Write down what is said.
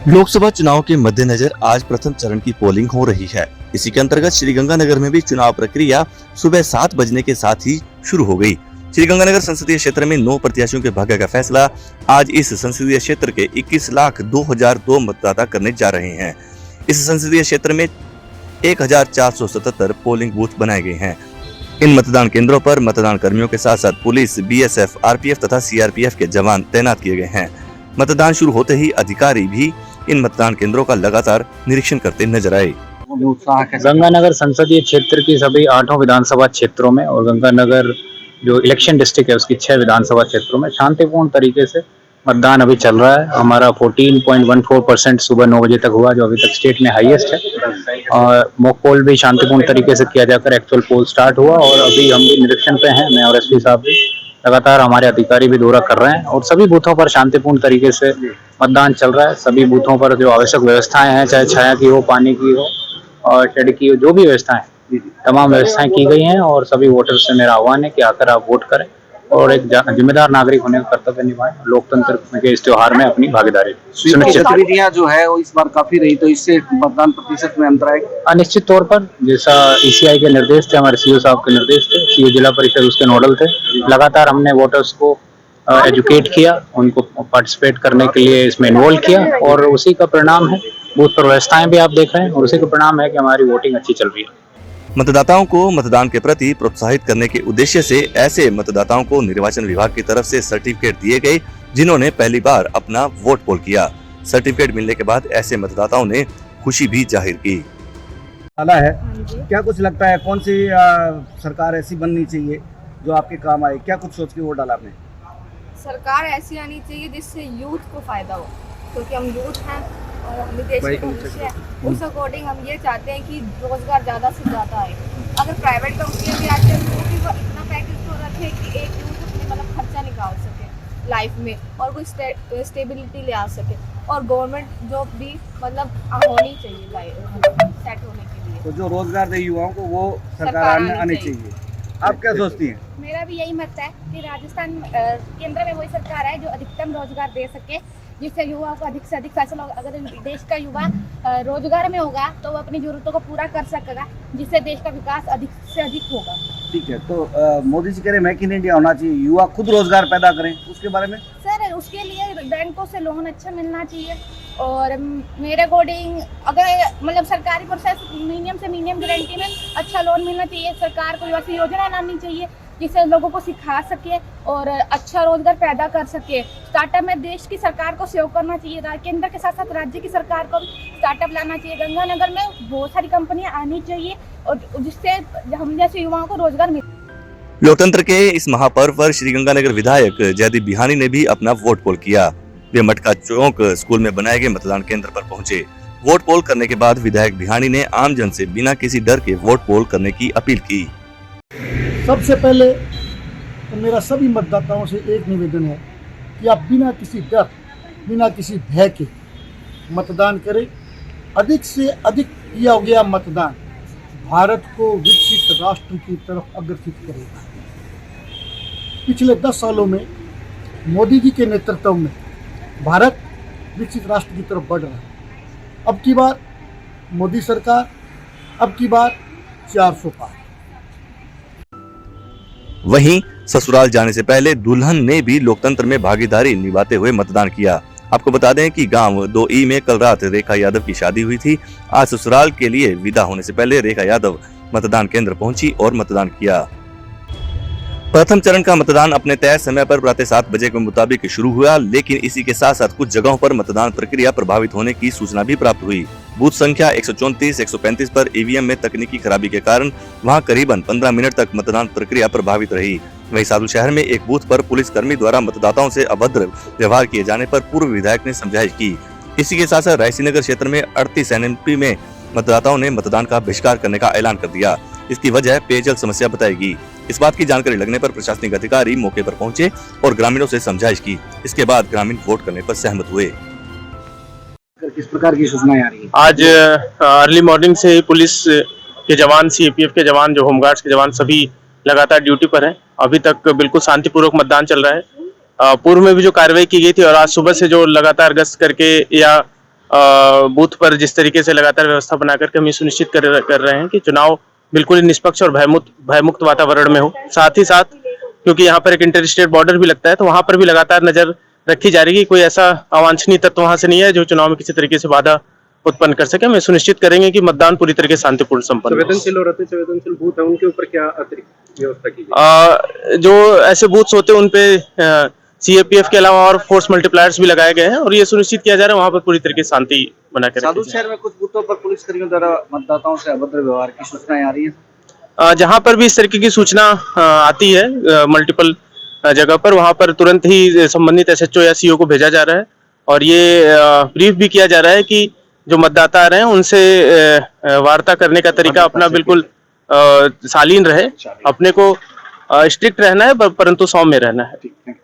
लोकसभा चुनाव के मद्देनजर आज प्रथम चरण की पोलिंग हो रही है। इसी के अंतर्गत श्रीगंगानगर में भी चुनाव प्रक्रिया सुबह 7 बजने के साथ ही शुरू हो गई। श्रीगंगानगर संसदीय क्षेत्र में 9 प्रत्याशियों के भाग्य का फैसला आज इस संसदीय क्षेत्र के 21,02,002 मतदाता करने जा रहे हैं। इस संसदीय क्षेत्र में 1,477 पोलिंग बूथ बनाए गए हैं। इन मतदान केंद्रों पर मतदान कर्मियों के साथ साथ पुलिस, BSF, RPF तथा CRPF के जवान तैनात किए गए हैं। मतदान शुरू होते ही अधिकारी भी इन मतदान केंद्रों का लगातार निरीक्षण करते नजर आए। गंगानगर संसदीय क्षेत्र की सभी 8 विधानसभा क्षेत्रों में और गंगानगर जो इलेक्शन डिस्ट्रिक्ट है उसकी 6 विधानसभा क्षेत्रों में शांतिपूर्ण तरीके से मतदान अभी चल रहा है। हमारा 14.14% सुबह 9 बजे तक हुआ, जो अभी तक स्टेट में हाईएस्ट है। और मॉक पोल भी शांतिपूर्ण तरीके से किया जाकर एक्चुअल पोल स्टार्ट हुआ और अभी हम भी निरीक्षण पे हैं। मैं और SP साहब भी लगातार, हमारे अधिकारी भी दौरा कर रहे हैं और सभी बूथों पर शांतिपूर्ण तरीके से मतदान चल रहा है। सभी बूथों पर जो आवश्यक व्यवस्थाएं हैं, चाहे छाया की हो, पानी की हो और शेड की हो, जो भी व्यवस्थाएं, तमाम व्यवस्थाएं की गई हैं। और सभी वोटर्स से मेरा आह्वान है कि आकर आप वोट करें और एक जिम्मेदार नागरिक होने का कर्तव्य निभाएं, लोकतंत्र के इस त्योहार में अपनी भागीदारी सुनिश्चित। गतिविधियां जो है वो इस बार काफी रही, तो इससे मतदान प्रतिशत में अंतर आएगा। निश्चित तौर पर जैसा ECI के निर्देश थे, हमारे CO साहब के निर्देश थे, CO जिला परिषद उसके नोडल थे। लगातार हमने वोटर्स को एजुकेट किया, उनको पार्टिसिपेट करने के लिए इसमें इन्वॉल्व किया और उसी का परिणाम है। बूथ पर व्यवस्थाएं भी आप देख रहे हैं और उसी का परिणाम है कि हमारी वोटिंग अच्छी चल रही है। मतदाताओं को मतदान के प्रति प्रोत्साहित करने के उद्देश्य से ऐसे मतदाताओं को निर्वाचन विभाग की तरफ से सर्टिफिकेट दिए गए जिन्होंने पहली बार अपना वोट पोल किया। सर्टिफिकेट मिलने के बाद ऐसे मतदाताओं ने खुशी भी जाहिर की। है क्या कुछ लगता है, कौन सी सरकार ऐसी बननी चाहिए जो आपके काम आए? क्या कुछ सोच के वोट डाला आपने? सरकार ऐसी आनी चाहिए जिससे यूथ को फायदा हो, क्योंकि हम यूथ हैं और हमें देश का भविष्य है। उस अकॉर्डिंग हम ये चाहते हैं कि रोजगार ज़्यादा से ज़्यादा आए। अगर प्राइवेट कंपनियां भी आती हैं तो भी वो इतना पैकेज तो रखे कि एक यूथ अपने मतलब खर्चा निकाल सके लाइफ में और कोई स्टेबिलिटी ले आ सके। और गवर्नमेंट जॉब भी मतलब होनी चाहिए सेट होने के लिए। तो जो रोजगार दे युवाओं को वो सरकार आनी चाहिए। आप क्या सोचती हैं? मेरा भी यही मत है कि राजस्थान केंद्र में वही सरकार है जो अधिकतम रोजगार दे सके, जिससे युवाओं को अधिक से अधिक फैसला होगा। अगर देश का युवा रोजगार में होगा तो वो अपनी जरूरतों को पूरा कर सकेगा, जिससे देश का विकास अधिक से अधिक होगा। ठीक है, तो मोदी जी कह रहे मेक इन इंडिया होना चाहिए, युवा खुद रोजगार पैदा करें, उसके बारे में? सर, उसके लिए बैंकों से लोन अच्छा मिलना चाहिए और मेरे अकॉर्डिंग अगर मतलब सरकारी प्रोसेस मीडियम से मीडियम गारंटी में अच्छा लोन मिलना चाहिए। सरकार को ऐसी योजना लानी चाहिए जिससे लोगों को सिखा सके और अच्छा रोजगार पैदा कर सके। स्टार्टअप में देश की सरकार को सहयोग करना चाहिए, केंद्र के साथ साथ राज्य की सरकार को स्टार्टअप लाना चाहिए। गंगानगर में बहुत सारी कंपनियां आनी चाहिए और जिससे हम जैसे युवाओं को रोजगार मिले। लोकतंत्र के इस महापर्व पर श्रीगंगानगर विधायक जयदीप बिहानी ने भी अपना वोट पोल किया। वे मटका चौक स्कूल में बनाए गए मतदान केंद्र पर पहुंचे। वोट पोल करने के बाद विधायक बिहानी ने आम जन से बिना किसी डर के वोट पोल करने की अपील की। सबसे पहले तो मेरा सभी मतदाताओं से एक निवेदन है कि आप बिना किसी डर, बिना किसी भय के मतदान करें। अधिक से अधिक किया गया मतदान भारत को विकसित राष्ट्र की तरफ अग्रसित करेगा। पिछले 10 सालों में मोदी जी के नेतृत्व में भारत विकसित राष्ट्र की तरफ बढ़ रहा है। अब की बार मोदी सरकार, अब की बार 400 पार। वहीं ससुराल जाने से पहले दुल्हन ने भी लोकतंत्र में भागीदारी निभाते हुए मतदान किया। आपको बता दें कि गांव 2E में कल रात रेखा यादव की शादी हुई थी। आज ससुराल के लिए विदा होने से पहले रेखा यादव मतदान केंद्र पहुंची और मतदान किया। प्रथम चरण का मतदान अपने तय समय पर प्रातः 7 बजे के मुताबिक शुरू हुआ, लेकिन इसी के साथ साथ कुछ जगहों पर मतदान प्रक्रिया प्रभावित होने की सूचना भी प्राप्त हुई। बूथ संख्या 134, 135 पर EVM में तकनीकी खराबी के कारण वहां करीबन 15 मिनट तक मतदान प्रक्रिया प्रभावित रही। वहीं साधु शहर में एक बूथ पर पुलिस कर्मी द्वारा मतदाताओं से अभद्र व्यवहार किए जाने पर पूर्व विधायक ने समझाइश की। इसी के साथ साथ रायसीनगर क्षेत्र में 38 NNP में मतदाताओं ने मतदान का बहिष्कार करने का ऐलान कर दिया। इसकी वजह पेयजल समस्या बताएगी। इस बात की जानकारी लगने पर प्रशासनिक अधिकारी मौके पर पहुंचे और ग्रामीणों से समझाइश की। इसके बाद ग्रामीण वोट करने पर सहमत हुए। किस प्रकार की सूचनाएं आ रही है? आज अर्ली मॉर्निंग से ही पुलिस के जवान, CAPF के जवान, जो होमगार्ड्स के जवान सभी लगातार ड्यूटी पर हैं। अभी तक बिल्कुल शांतिपूर्वक मतदान चल रहा है। पूर्व में भी जो कार्रवाई की गई थी और आज सुबह से जो लगातार गश्त करके या बूथ पर जिस तरीके से लगातार व्यवस्था बना करके हम ये सुनिश्चित कर रहे हैं कि चुनाव बिल्कुल ही निष्पक्ष और भयमुक्त वातावरण में हो। साथ ही साथ क्योंकि यहाँ पर एक इंटर स्टेट बॉर्डर भी लगता है, तो वहां पर भी लगातार नजर रखी जा रही है कि कोई ऐसा अवांछनीय तत्व वहां से नहीं है जो चुनाव में किसी तरीके से बाधा उत्पन्न कर सके। हम ये सुनिश्चित करेंगे कि मतदान पूरी तरीके से शांतिपूर्ण संपन्न हो। संवेदनशील और अति संवेदनशील बूथ है, उनके ऊपर क्या अतिरिक्त व्यवस्था की गई? जो ऐसे बूथ्स होते हैं उनपे सीएपीएफ के अलावा और फोर्स मल्टीप्लायर्स भी लगाए गए हैं और ये सुनिश्चित किया जा रहा है वहां पर पूरी तरीके से शांति बना कर साधु शहर में कुछ बूथों पर पुलिसकर्मियों द्वारा मतदाताओं से अभद्र व्यवहार की सूचनाएं आ रही हैं। जहां पर भी इस तरीके की सूचना आती है मल्टीपल जगह पर, वहां पर तुरंत ही संबंधित एसएचओ या सीओ को भेजा जा रहा है और ये ब्रीफ भी किया जा रहा है कि जो मतदाता आ रहे हैं उनसे वार्ता करने का तरीका अपना बिल्कुल शालीन रहे, अपने को स्ट्रिक्ट रहना है परंतु सौम्य रहना है।